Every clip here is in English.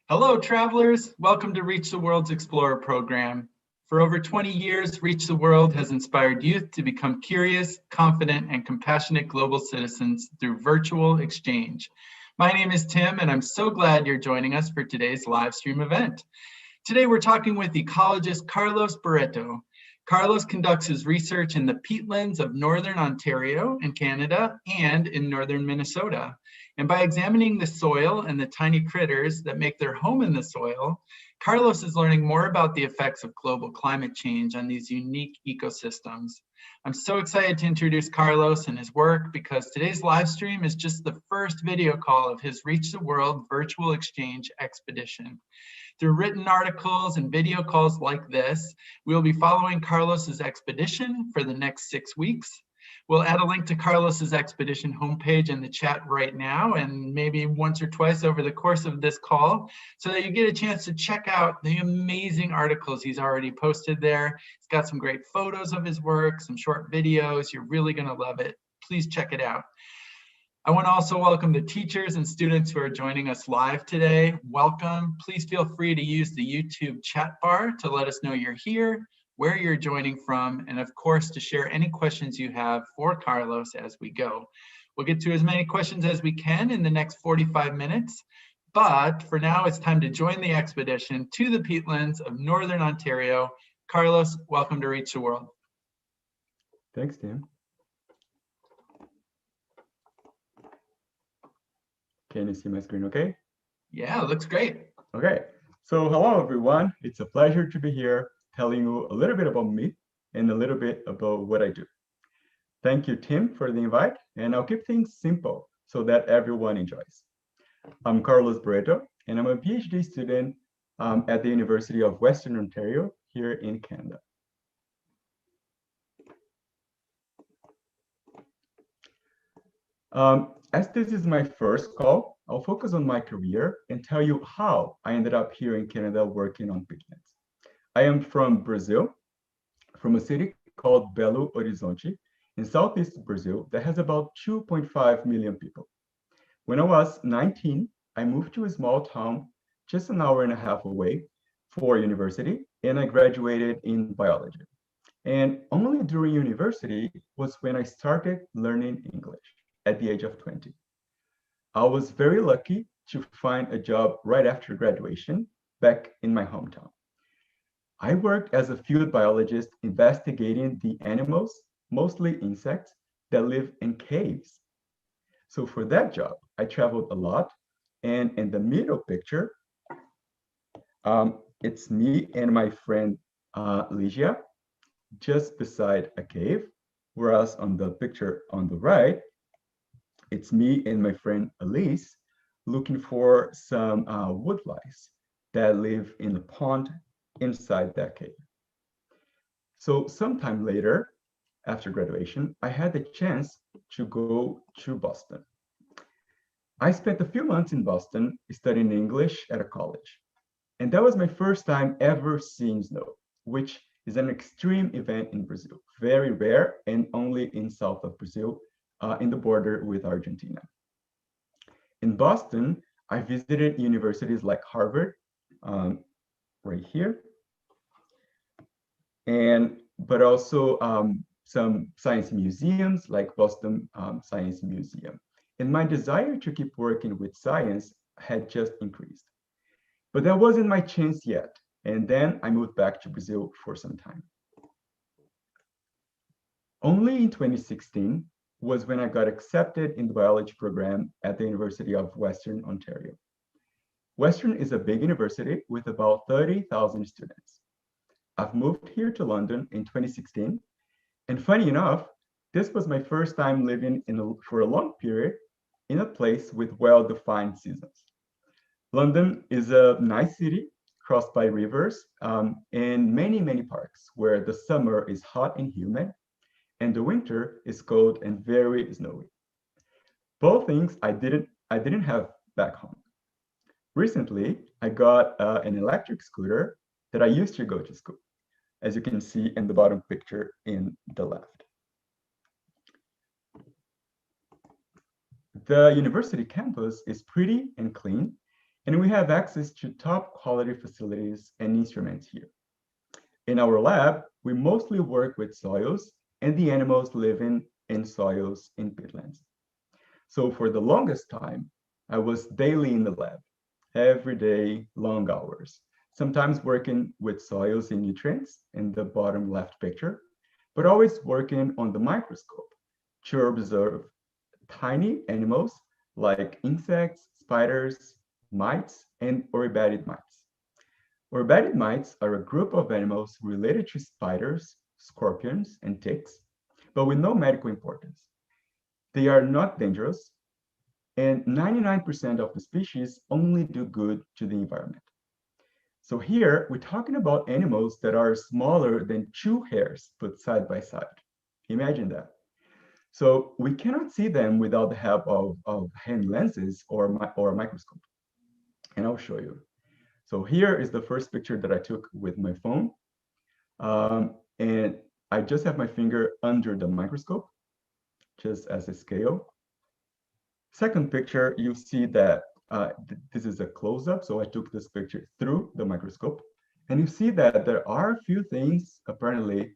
Hello, travelers. Welcome to Reach the World's Explorer program. For over 20 years, Reach the World has inspired youth to become curious, confident, and compassionate global citizens through virtual exchange. My name is Tim, and I'm so glad you're joining us for today's live stream event. Today, we're talking with ecologist Carlos Barreto. Carlos conducts his research in the peatlands of northern Ontario in Canada and in northern Minnesota. And by examining the soil and the tiny critters that make their home in the soil, Carlos is learning more about the effects of global climate change on these unique ecosystems. I'm so excited to introduce Carlos and his work because today's live stream is just the first video call of his Reach the World virtual exchange expedition. Through written articles and video calls like this, we'll be following Carlos's expedition for the next 6 weeks. We'll add a link to Carlos's expedition homepage in the chat right now, and maybe once or twice over the course of this call, so that you get a chance to check out the amazing articles he's already posted there. He's got some great photos of his work, some short videos. You're really gonna love it. Please check it out. I want to also welcome the teachers and students who are joining us live today. Welcome. Please feel free to use the YouTube chat bar to let us know you're here, where you're joining from, and of course, to share any questions you have for Carlos as we go. We'll get to as many questions as we can in the next 45 minutes, but for now, it's time to join the expedition to the peatlands of Northern Ontario. Carlos, welcome to Reach the World. Thanks, Tim. Can you see my screen okay? Yeah, it looks great. Okay, so hello everyone. It's a pleasure to be here telling you a little bit about me and a little bit about what I do. Thank you, Tim, for the invite, and I'll keep things simple so that everyone enjoys. I'm Carlos Barreto, and I'm a PhD student at the University of Western Ontario here in Canada. As this is my first call, I'll focus on my career and tell you how I ended up here in Canada working on peatlands. I am from Brazil, from a city called Belo Horizonte in southeast Brazil that has about 2.5 million people. When I was 19, I moved to a small town just an hour and a half away for university, and I graduated in biology. And only during university was when I started learning English at the age of 20. I was very lucky to find a job right after graduation back in my hometown. I worked as a field biologist investigating the animals, mostly insects, that live in caves. So for that job, I traveled a lot, and in the middle picture, it's me and my friend Ligia, just beside a cave, whereas on the picture on the right, it's me and my friend Elise looking for some wood lice that live in a pond inside that cave. So sometime later, after graduation, I had the chance to go to Boston. I spent a few months in Boston studying English at a college. And that was my first time ever seeing snow, which is an extreme event in Brazil, very rare and only in south of Brazil, in the border with Argentina. In Boston, I visited universities like Harvard, right here, but also some science museums like Boston Science Museum. And my desire to keep working with science had just increased. But that wasn't my chance yet. And then I moved back to Brazil for some time. Only in 2016 was when I got accepted in the biology program at the University of Western Ontario. Western is a big university with about 30,000 students. I've moved here to London in 2016, and funny enough, this was my first time living for a long period in a place with well-defined seasons. London is a nice city crossed by rivers and many, many parks where the summer is hot and humid and the winter is cold and very snowy. Both things I didn't have back home. Recently, I got an electric scooter that I used to go to school, as you can see in the bottom picture in the left. The university campus is pretty and clean, And we have access to top quality facilities and instruments here. In our lab, we mostly work with soils and the animals living in soils in peatlands. So for the longest time, I was daily in the lab, every day, long hours, sometimes working with soils and nutrients in the bottom left picture, but always working on the microscope to observe tiny animals like insects, spiders, mites, and Diabetic mice. Diabetic mice are a group of animals related to spiders, scorpions, and ticks, but with no medical importance. They are not dangerous, and 99% of the species only do good to the environment. So here, we're talking about animals that are smaller than 2 hairs put side by side. Imagine that. So we cannot see them without the help of hand lenses or a microscope. And I'll show you. So here is the first picture that I took with my phone. And I just have my finger under the microscope, just as a scale. Second picture, you see that this is a close-up. So I took this picture through the microscope. And you see that there are a few things apparently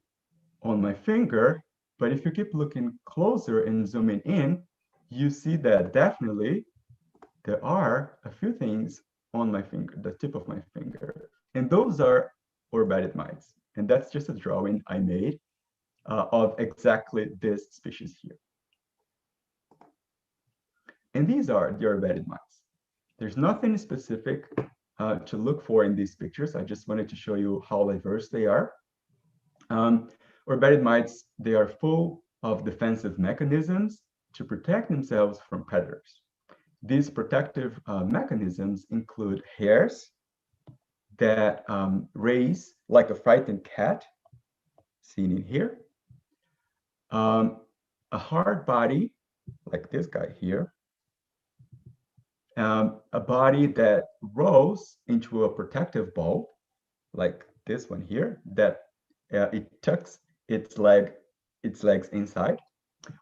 on my finger, but if you keep looking closer and zooming in, you see that definitely there are a few things on my finger, the tip of my finger. And those are Diabetic mice. And that's just a drawing I made of exactly this species here. And these are the Diabetic mice. There's nothing specific to look for in these pictures. I just wanted to show you how diverse they are. Diabetic mice, they are full of defensive mechanisms to protect themselves from predators. These protective mechanisms include hairs that raise like a frightened cat, seen in here, a hard body, like this guy here, a body that rolls into a protective ball, like this one here, that it tucks its legs inside,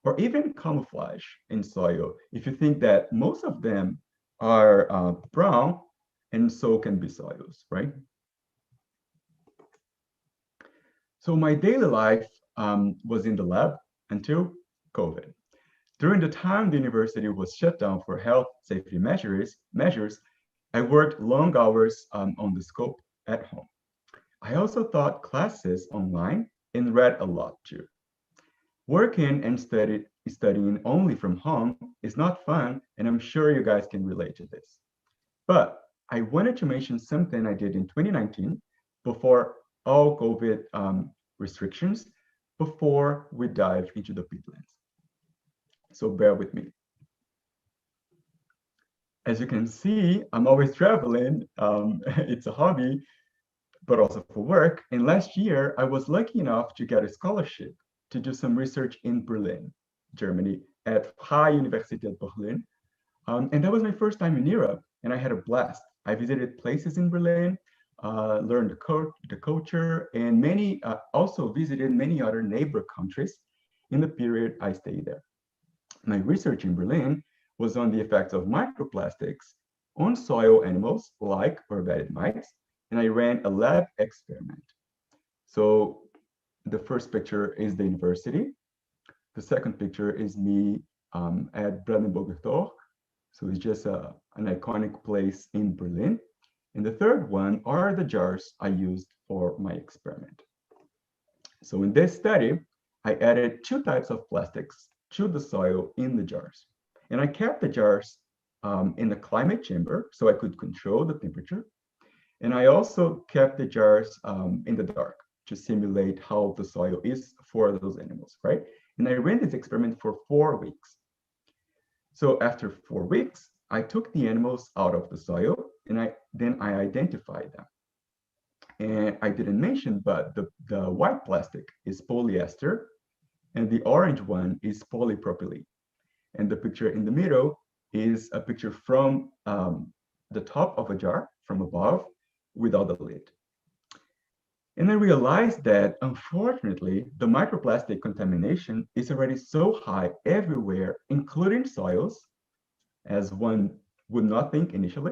or even camouflage in soil. If you think that most of them are brown, and so can be soils, right? So my daily life was in the lab until COVID. During the time the university was shut down for health safety measures, I worked long hours on the scope at home. I also taught classes online and read a lot too. Working and studying only from home is not fun, and I'm sure you guys can relate to this. But I wanted to mention something I did in 2019 before all COVID restrictions, before we dive into the peatlands. So bear with me. As you can see, I'm always traveling. It's a hobby, but also for work. And last year, I was lucky enough to get a scholarship to do some research in Berlin, Germany, at Freie Universität Berlin. And that was my first time in Europe, and I had a blast. I visited places in Berlin, learned the culture, and also visited many other neighbor countries in the period I stayed there. My research in Berlin was on the effects of microplastics on soil animals like Diabetic mice, and I ran a lab experiment. So the first picture is the university. The second picture is me at Brandenburger Tor. So it's just an iconic place in Berlin. And the third one are the jars I used for my experiment. So in this study, I added 2 types of plastics to the soil in the jars. And I kept the jars in a climate chamber so I could control the temperature. And I also kept the jars in the dark to simulate how the soil is for those animals, right? And I ran this experiment for 4 weeks. So after 4 weeks, I took the animals out of the soil and then I identified them. And I didn't mention, but the white plastic is polyester and the orange one is polypropylene. And the picture in the middle is a picture from the top of a jar from above without the lid. And I realized that, unfortunately, the microplastic contamination is already so high everywhere, including soils, as one would not think initially.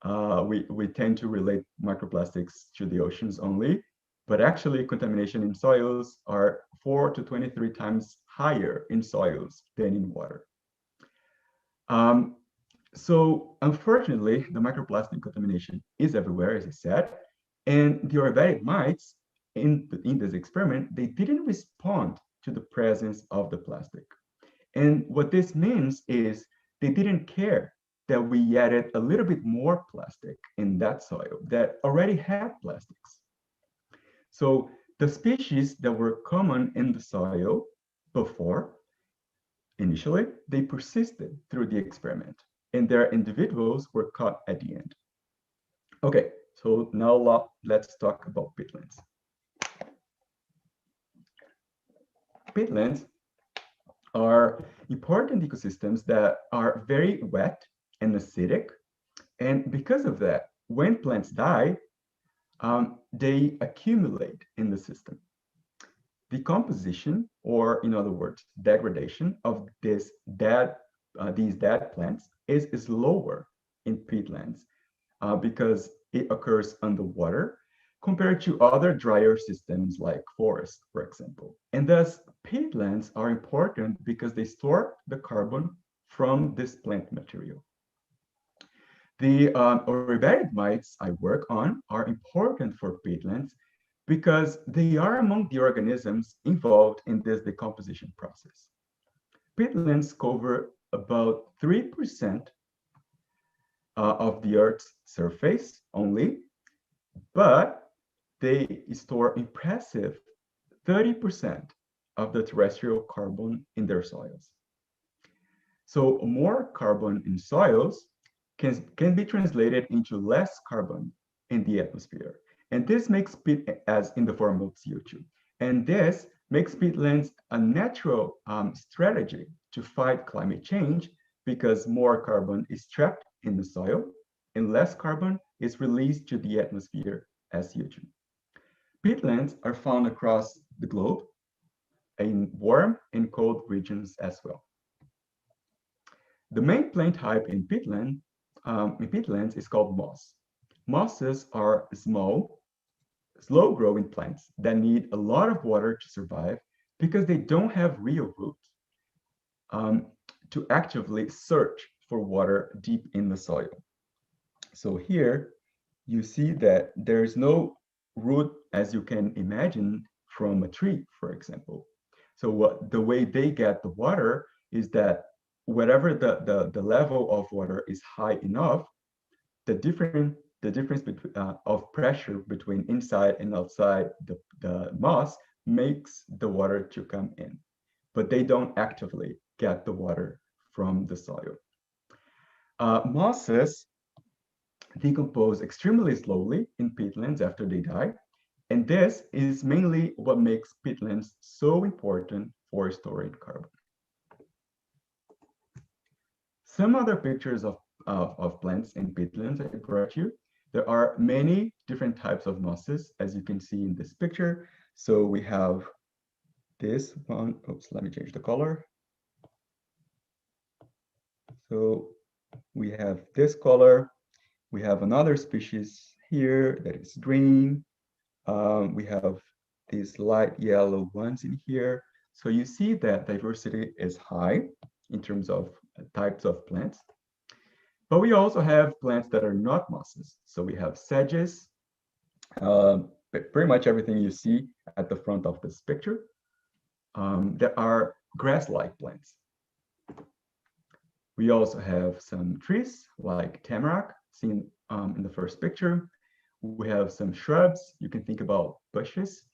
we tend to relate microplastics to the oceans only, but actually contamination in soils are 4 to 23 times higher in soils than in water. Um, so unfortunately, the microplastic contamination is everywhere, as I said, and the diabetic mice in this experiment, they didn't respond to the presence of the plastic. And what this means is they didn't care that we added a little bit more plastic in that soil that already had plastics. So the species that were common in the soil before, initially, they persisted through the experiment, and their individuals were caught at the end. Okay, so now let's talk about peatlands. Peatlands are important ecosystems that are very wet and acidic. And because of that, when plants die, they accumulate in the system. Decomposition, or in other words, degradation of these dead plants is lower in peatlands because it occurs underwater compared to other drier systems like forests, for example. And thus, peatlands are important because they store the carbon from this plant material. The diabetic mites I work on are important for peatlands because they are among the organisms involved in this decomposition process. Peatlands cover about 3% of the Earth's surface only, but they store impressive 30% of the terrestrial carbon in their soils. So more carbon in soils can be translated into less carbon in the atmosphere. And this makes peat as in the form of CO2. And this makes peatlands a natural strategy to fight climate change because more carbon is trapped in the soil and less carbon is released to the atmosphere as CO2. Peatlands are found across the globe in warm and cold regions as well. The main plant type in peatlands is called moss. Mosses are small, slow-growing plants that need a lot of water to survive because they don't have real roots to actively search for water deep in the soil. So here you see that there's no root as you can imagine from a tree, for example. So the way they get the water is that whatever the level of water is high enough, the difference of pressure between inside and outside the moss makes the water to come in, but they don't actively get the water from the soil. Mosses decompose extremely slowly in peatlands after they die, and this is mainly what makes peatlands so important for storing carbon. Some other pictures of plants in peatlands I brought you. There are many different types of mosses, as you can see in this picture. So we have this one. Oops, let me change the color. So we have this color. We have another species here that is green. We have these light yellow ones in here. So you see that diversity is high in terms of types of plants. But we also have plants that are not mosses. So we have sedges, pretty much everything you see at the front of this picture. There are grass-like plants. We also have some trees like tamarack, seen in the first picture. We have some shrubs. You can think about bushes.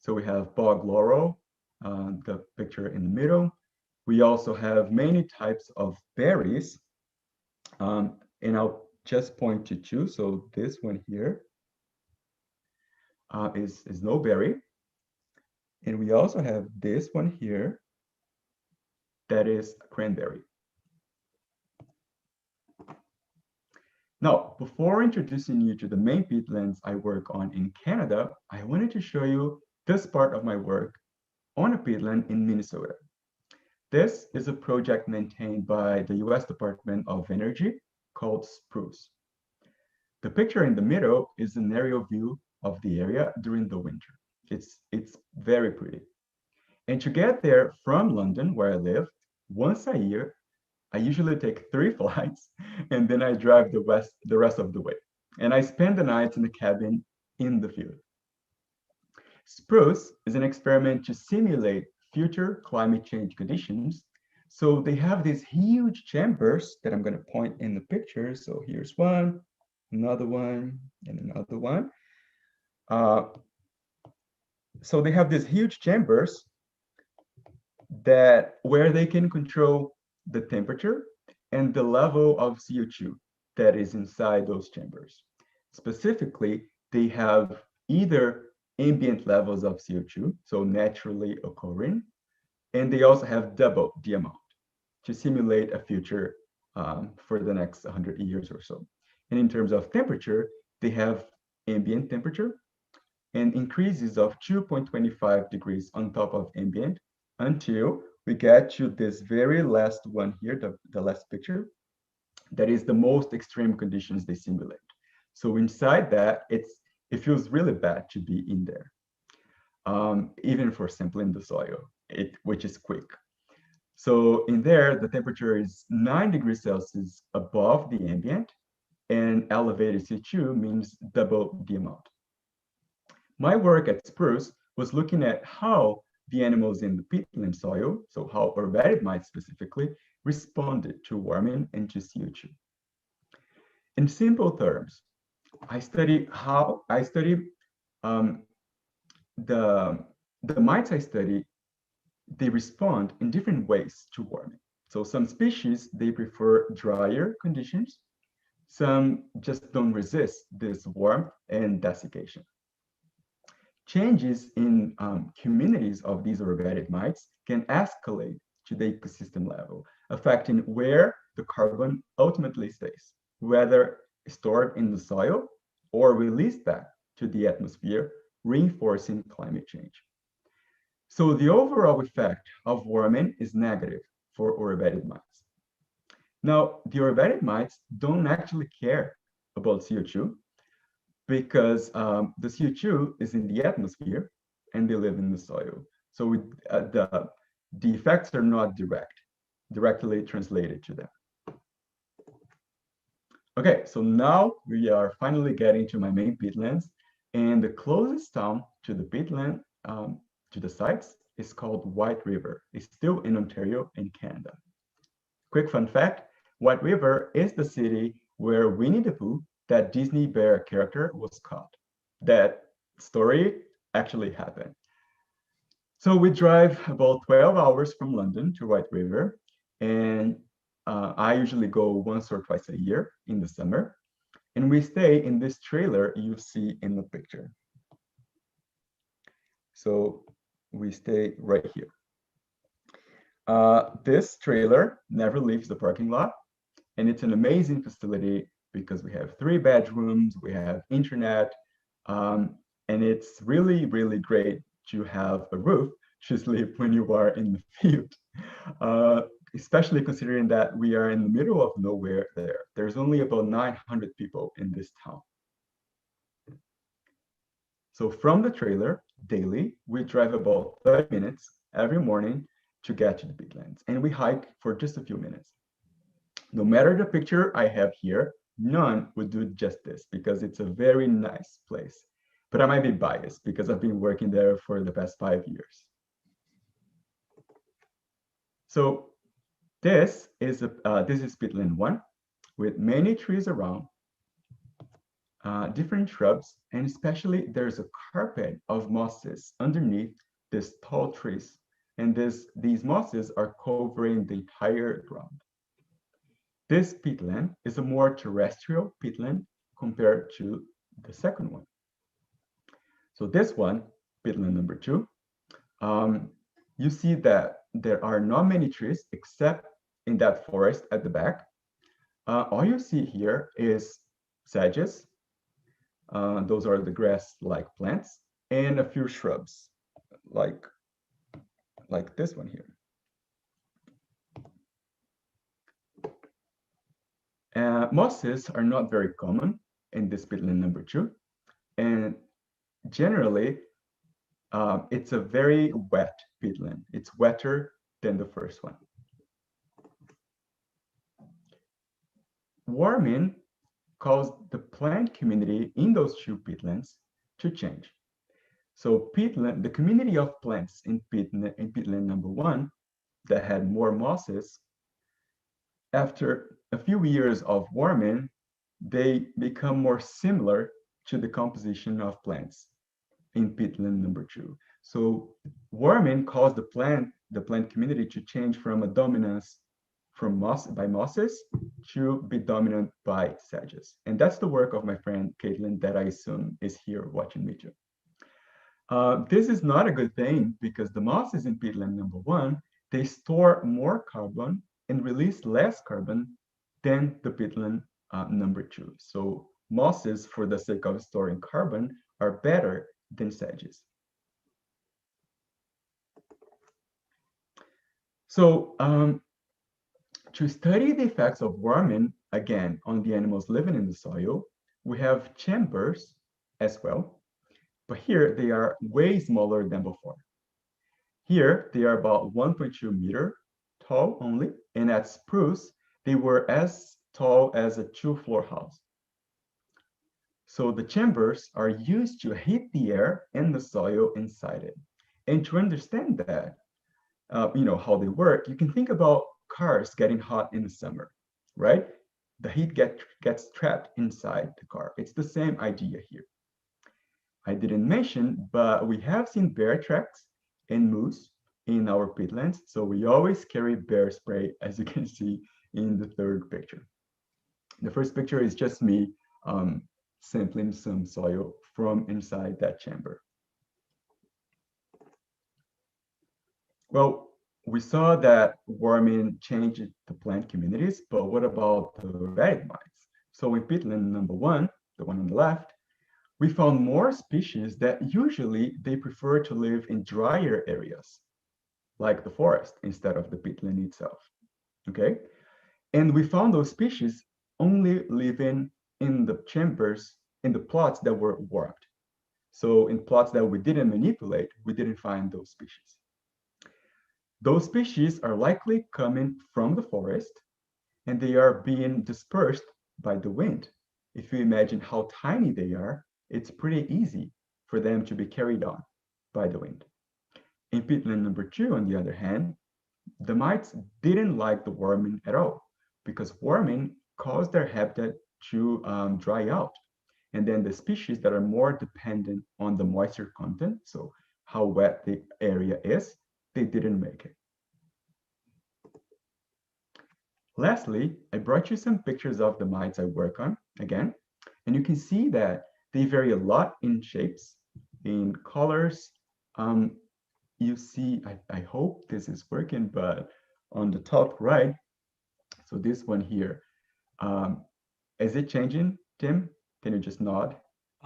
So we have bog laurel, the picture in the middle. We also have many types of berries. And I'll just point to two. So this one here is snowberry. And we also have this one here that is cranberry. Now, before introducing you to the main peatlands I work on in Canada, I wanted to show you this part of my work on a peatland in Minnesota. This is a project maintained by the US Department of Energy called Spruce. The picture in the middle is an aerial view of the area during the winter. It's very pretty. And to get there from London, where I live, once a year, I usually take 3 flights and then I drive the rest of the way. And I spend the night in the cabin in the field. Spruce is an experiment to simulate future climate change conditions. So they have these huge chambers that I'm going to point in the picture. So here's one, another one, and another one. So they have these huge chambers where they can control the temperature and the level of CO2 that is inside those chambers. Specifically, they have either ambient levels of CO2, so naturally occurring, and they also have double the amount to simulate a future for the next 100 years or so. And in terms of temperature, they have ambient temperature and increases of 2.25 degrees on top of ambient until we get to this very last one here, the last picture, that is the most extreme conditions they simulate. So inside that, it feels really bad to be in there, even for sampling the soil, which is quick. So in there, the temperature is 9 degrees Celsius above the ambient, and elevated CO2 means double the amount. My work at Spruce was looking at how the animals in the peatland soil, so how Diabetic mice specifically, responded to warming and to CO2. In simple terms, I study the mites I study, they respond in different ways to warming. So some species, they prefer drier conditions. Some just don't resist this warmth and desiccation. Changes in communities of these Diabetic mites can escalate to the ecosystem level, affecting where the carbon ultimately stays, whether stored in the soil or released back to the atmosphere, reinforcing climate change. So the overall effect of warming is negative for Diabetic mites. Now, the Diabetic mites don't actually care about CO2 because the CO2 is in the atmosphere and they live in the soil. So the effects are not directly translated to them. Okay, so now we are finally getting to my main peatlands, and the closest town to the peatland, to the sites, is called White River. It's still in Ontario in Canada. Quick fun fact, White River is the city where Winnie the Pooh, that Disney bear character, was caught. That story actually happened. So we drive about 12 hours from London to White River, and I usually go once or twice a year in the summer. And we stay in this trailer you see in the picture. So we stay right here. This trailer never leaves the parking lot, and it's an amazing facility because we have 3 bedrooms, we have internet, and it's really, really great to have a roof to sleep when you are in the field, especially considering that we are in the middle of nowhere there. There's only about 900 people in this town. So from the trailer, daily, we drive about 30 minutes every morning to get to the peatlands, and we hike for just a few minutes. No matter the picture I have here, none would do justice because it's a very nice place. But I might be biased because I've been working there for the past 5 years. So this is Peatland 1 with many trees around, different shrubs, and especially there's a carpet of mosses underneath these tall trees. And these mosses are covering the entire ground. This peatland is a more terrestrial peatland compared to the second one. So this one, peatland number 2, you see that there are not many trees except in that forest at the back. All you see here is sedges. Those are the grass-like plants, and a few shrubs, like this one here. Mosses are not very common in this peatland number 2. And generally, it's a very wet peatland. It's wetter than the first one. Warming caused the plant community in those 2 peatlands to change. So peatland, the community of plants in peatland number 1 that had more mosses, after a few years of warming, they become more similar to the composition of plants in peatland number 2. So warming caused the plant community to change from a dominance by mosses to be dominant by sedges. And that's the work of my friend Caitlin that I assume is here watching me too. This is not a good thing because the mosses in peatland number 1, they store more carbon and release less carbon than the peatland number 2. So mosses, for the sake of storing carbon, are better than sedges. So to study the effects of warming, again, on the animals living in the soil, we have chambers as well, but here they are way smaller than before. Here they are about 1.2 meter tall only, and at Spruce, they were as tall as a 2-floor house. So the chambers are used to heat the air and the soil inside it. And to understand that, how they work, you can think about cars getting hot in the summer, right? The heat gets trapped inside the car. It's the same idea here. I didn't mention, but we have seen bear tracks and moose in our peatlands. So we always carry bear spray, as you can see in the third picture. The first picture is just me sampling some soil from inside that chamber. Well, we saw that warming changed the plant communities, but what about the diabetic mice? So in peatland number 1, the one on the left, we found more species that usually they prefer to live in drier areas, like the forest, instead of the peatland itself, okay? And we found those species only living in the chambers, in the plots that were warped. So in plots that we didn't manipulate, we didn't find those species. Those species are likely coming from the forest, and they are being dispersed by the wind. If you imagine how tiny they are, it's pretty easy for them to be carried on by the wind. In peatland number 2, on the other hand, the mites didn't like the warming at all because warming caused their habitat to dry out. And then the species that are more dependent on the moisture content, so how wet the area is, they didn't make it. Lastly, I brought you some pictures of the mites I work on again, and you can see that they vary a lot in shapes, in colors. You see, I hope this is working, but on the top right, so this one here, is it changing, Tim? Can you just nod?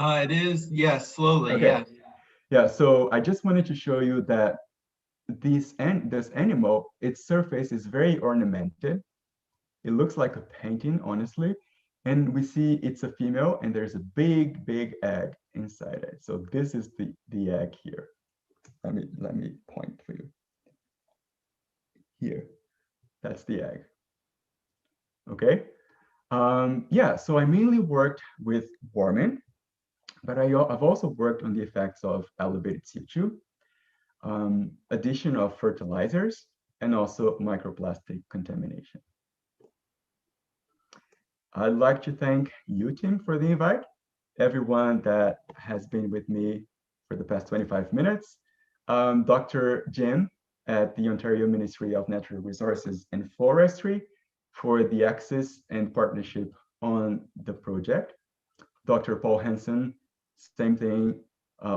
It is, yes, slowly, okay. yes. Yeah, so I just wanted to show you that this animal, its surface is very ornamented. It looks like a painting, honestly. And we see it's a female and there's a big, big egg inside it. So this is the egg here. Let me point for you. Here, that's the egg. Okay. Yeah, so I mainly worked with warming, but I've also worked on the effects of elevated CO2, addition of fertilizers, and also microplastic contamination. I'd like to thank you, Tim, for the invite, everyone that has been with me for the past 25 minutes, Dr. Jim at the Ontario Ministry of Natural Resources and Forestry for the access and partnership on the project, Dr. Paul Hansen, same thing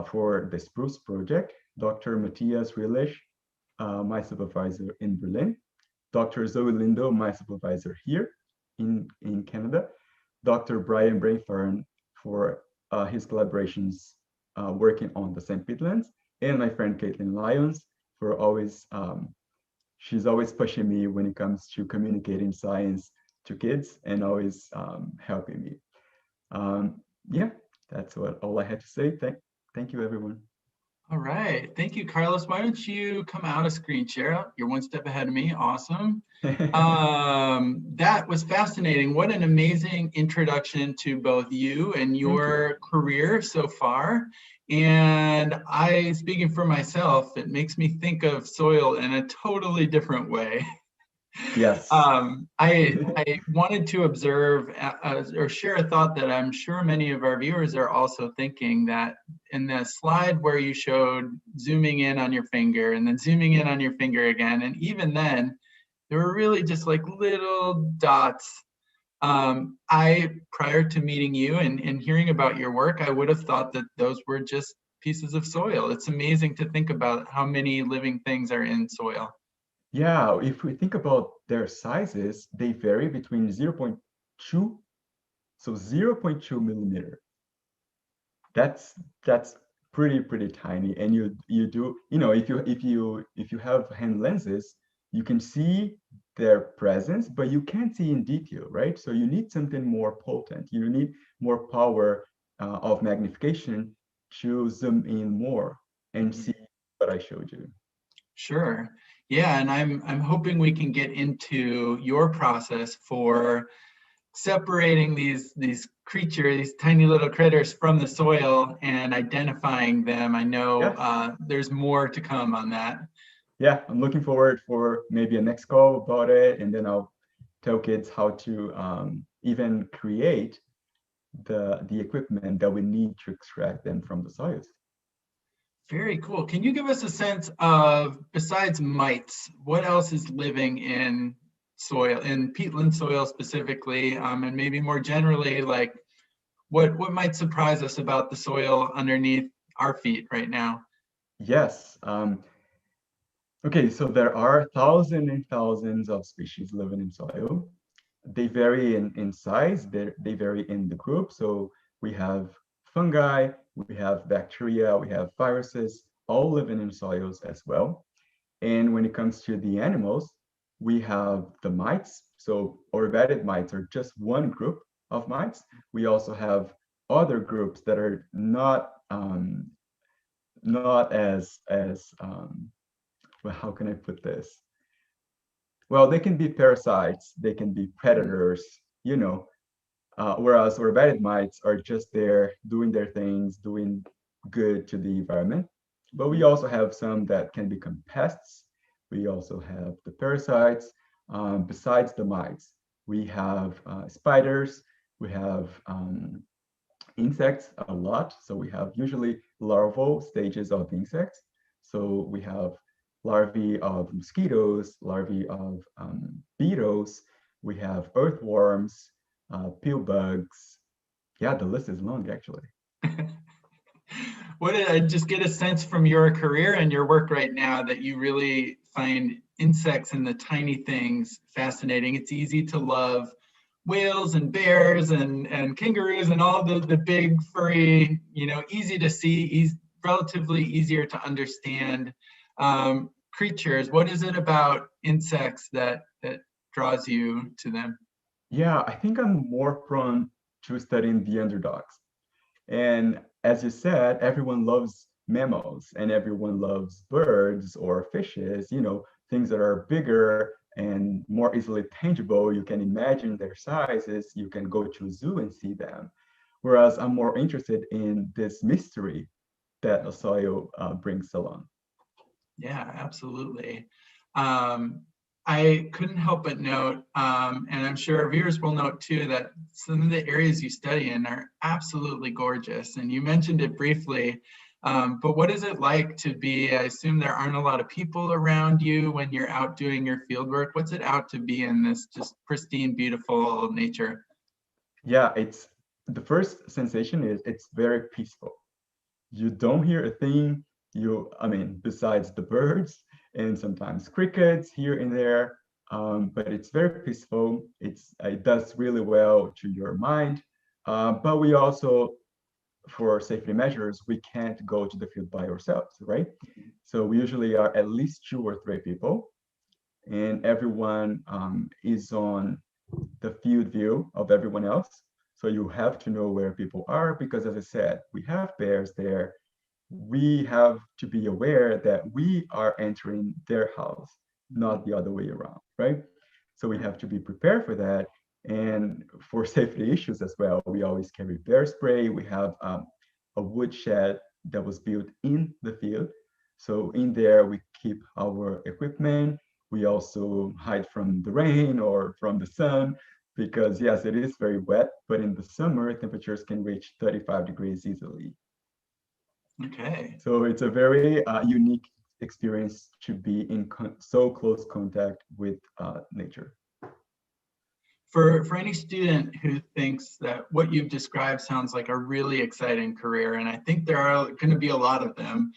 for the Spruce project, Dr. Matthias Rielich, my supervisor in Berlin, Dr. Zoe Lindo, my supervisor here in Canada, Dr. Brian Brainfern for his collaborations working on the St. Peatlands, and my friend Caitlin Lyons for always, she's always pushing me when it comes to communicating science to kids and always helping me. Yeah, that's all I had to say. Thank you, everyone. All right. Thank you, Carlos. Why don't you come out of screen share? You're one step ahead of me. Awesome. That was fascinating. What an amazing introduction to both you and your career so far. And speaking for myself, it makes me think of soil in a totally different way. Yes. I wanted to observe or share a thought that I'm sure many of our viewers are also thinking, that in the slide where you showed zooming in on your finger and then zooming in on your finger again, and even then, there were really just like little dots. Prior to meeting you and hearing about your work, I would have thought that those were just pieces of soil. It's amazing to think about how many living things are in soil. Yeah, if we think about their sizes, they vary between 0.2, so 0.2 millimeter. That's pretty tiny. And you do, if you have hand lenses, you can see their presence, but you can't see in detail, right? So you need something more potent. You need more power of magnification to zoom in more and see what I showed you. Sure. Yeah, and I'm hoping we can get into your process for separating these creatures, these tiny little critters from the soil and identifying them. I know Yes. there's more to come on that. Yeah, I'm looking forward for maybe a next call about it, and then I'll tell kids how to even create the equipment that we need to extract them from the soils. Very cool. Can you give us a sense of, besides mites, what else is living in soil, in peatland soil specifically, and maybe more generally, like what might surprise us about the soil underneath our feet right now? Yes. Okay, so there are thousands and thousands of species living in soil. They vary in size, they vary in the group. So we have fungi, we have bacteria, we have viruses, all living in soils as well. And when it comes to the animals, we have the mites. So orbited mites are just one group of mites. We also have other groups that are not as well, how can I put this? Well, they can be parasites, they can be predators, whereas orbited mites are just there doing their things, doing good to the environment. But we also have some that can become pests. We also have the parasites. Besides the mites, we have spiders, we have insects a lot. So we have usually larval stages of insects. So we have larvae of mosquitoes, larvae of beetles, we have earthworms, pill bugs. Yeah, the list is long actually. What did I just get a sense from your career and your work right now that you really find insects and the tiny things fascinating? It's easy to love whales and bears and kangaroos and all the big furry, easy to see, relatively easier to understand creatures. What is it about insects that draws you to them? Yeah, I think I'm more prone to studying the underdogs. And as you said, everyone loves mammals and everyone loves birds or fishes, things that are bigger and more easily tangible. You can imagine their sizes, you can go to a zoo and see them. Whereas I'm more interested in this mystery that a soil brings along. Yeah, absolutely. Um, I couldn't help but note, and I'm sure our viewers will note too, that some of the areas you study in are absolutely gorgeous. And you mentioned it briefly, but what is it like to be, I assume there aren't a lot of people around you when you're out doing your field work. What's it out to be in this just pristine, beautiful nature? Yeah, it's the first sensation is it's very peaceful. You don't hear a thing. Besides the birds and sometimes crickets here and there, but it's very peaceful. It does really well to your mind. But we also, for safety measures, we can't go to the field by ourselves, right? So we usually are at least 2 or 3 people, and everyone is on the field view of everyone else. So you have to know where people are because, as I said, we have bears there. We have to be aware that we are entering their house, not the other way around, right? So we have to be prepared for that. And for safety issues as well, we always carry bear spray. We have a wood shed that was built in the field. So in there, we keep our equipment. We also hide from the rain or from the sun because yes, it is very wet, but in the summer, temperatures can reach 35 degrees easily. Okay. So it's a very unique experience to be in so close contact with nature. For any student who thinks that what you've described sounds like a really exciting career, and I think there are going to be a lot of them,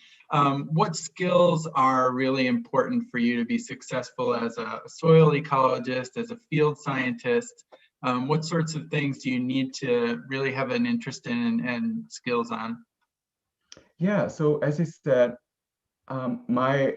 what skills are really important for you to be successful as a soil ecologist, as a field scientist? What sorts of things do you need to really have an interest in and skills on? Yeah, so as I said, my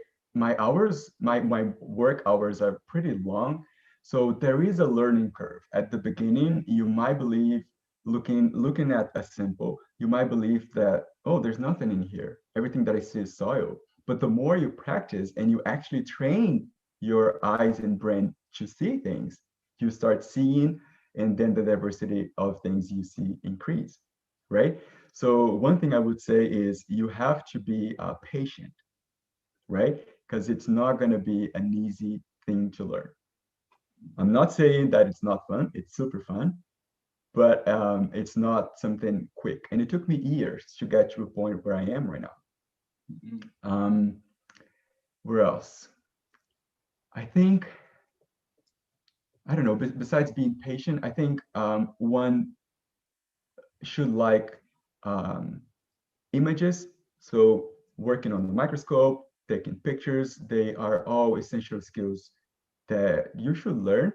work hours are pretty long. So there is a learning curve. At the beginning, you might believe, looking at a sample, you might believe that, oh, there's nothing in here. Everything that I see is soil. But the more you practice and you actually train your eyes and brain to see things, you start seeing, and then the diversity of things you see increase, right? So one thing I would say is you have to be patient, right? Because it's not going to be an easy thing to learn. I'm not saying that it's not fun. It's super fun, but it's not something quick. And it took me years to get to a point where I am right now. Where else? I think, I don't know, besides being patient, I think one should like images. So working on the microscope, taking pictures, they are all essential skills that you should learn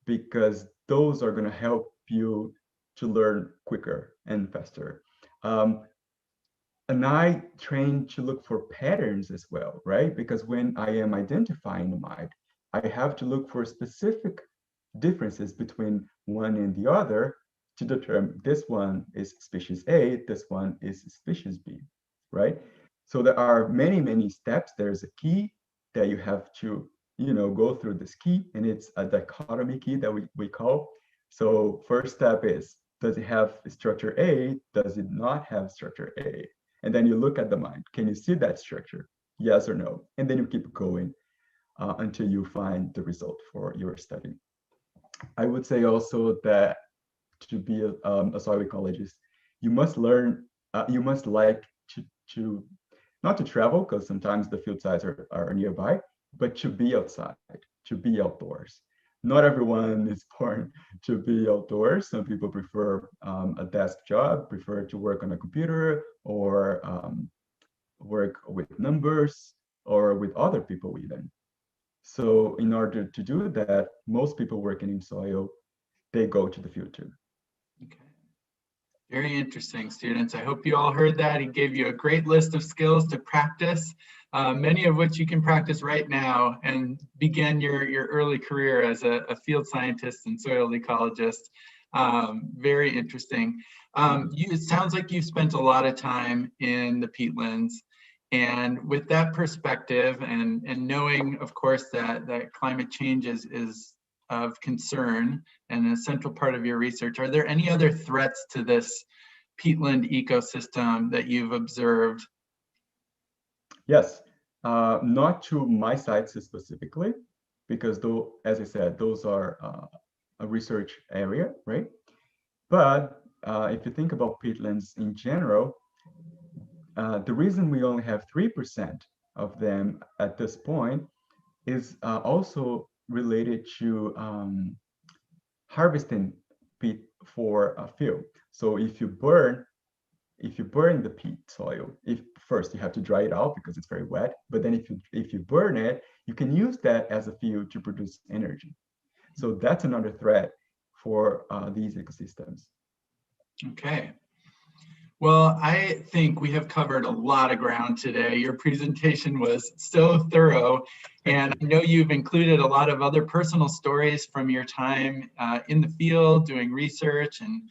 because those are going to help you to learn quicker and faster. And I train to look for patterns as well, right? Because when I am identifying a mite, I have to look for specific differences between one and the other to determine this one is species A, this one is species B, right? So there are many, many steps. There's a key that you have to, go through this key, and it's a dichotomy key that we call. So first step is, does it have structure A? Does it not have structure A? And then you look at the mite. Can you see that structure? Yes or no? And then you keep going until you find the result for your study. I would say also that to be a soil ecologist, you must learn, you must like to not to travel, because sometimes the field sites are nearby, but to be outside, to be outdoors. Not everyone is born to be outdoors. Some people prefer a desk job, prefer to work on a computer or work with numbers or with other people even. So in order to do that, most people working in soil, they go to the field too. Okay. Very interesting, students. I hope you all heard that. He gave you a great list of skills to practice, many of which you can practice right now and begin your early career as a field scientist and soil ecologist. Very interesting. It sounds like you've spent a lot of time in the peatlands. And with that perspective and knowing, of course, that climate change is of concern and a central part of your research, are there any other threats to this peatland ecosystem that you've observed? Yes, not to my sites specifically, because though, as I said, those are a research area, right? But if you think about peatlands in general, the reason we only have 3% of them at this point is also related to harvesting peat for fuel. So if you burn the peat soil, if first you have to dry it out because it's very wet, but then if you burn it, you can use that as a fuel to produce energy. So that's another threat for these ecosystems. Okay. Well, I think we have covered a lot of ground today. Your presentation was so thorough, and I know you've included a lot of other personal stories from your time in the field doing research, and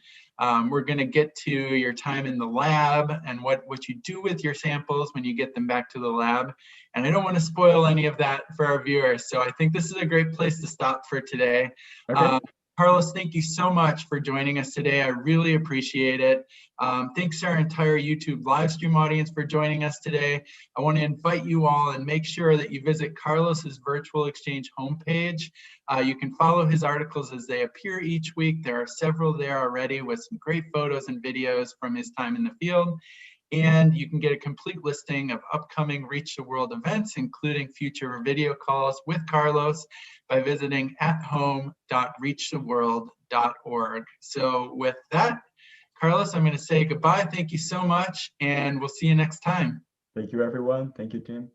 we're going to get to your time in the lab and what you do with your samples when you get them back to the lab. And I don't want to spoil any of that for our viewers, so I think this is a great place to stop for today. Okay. Carlos, thank you so much for joining us today. I really appreciate it. Thanks to our entire YouTube live stream audience for joining us today. I want to invite you all and make sure that you visit Carlos's Virtual Exchange homepage. You can follow his articles as they appear each week. There are several there already with some great photos and videos from his time in the field. And you can get a complete listing of upcoming Reach the World events, including future video calls with Carlos, by visiting athome.reachtheworld.org. So with that, Carlos, I'm going to say goodbye. Thank you so much, and we'll see you next time. Thank you, everyone. Thank you, Tim.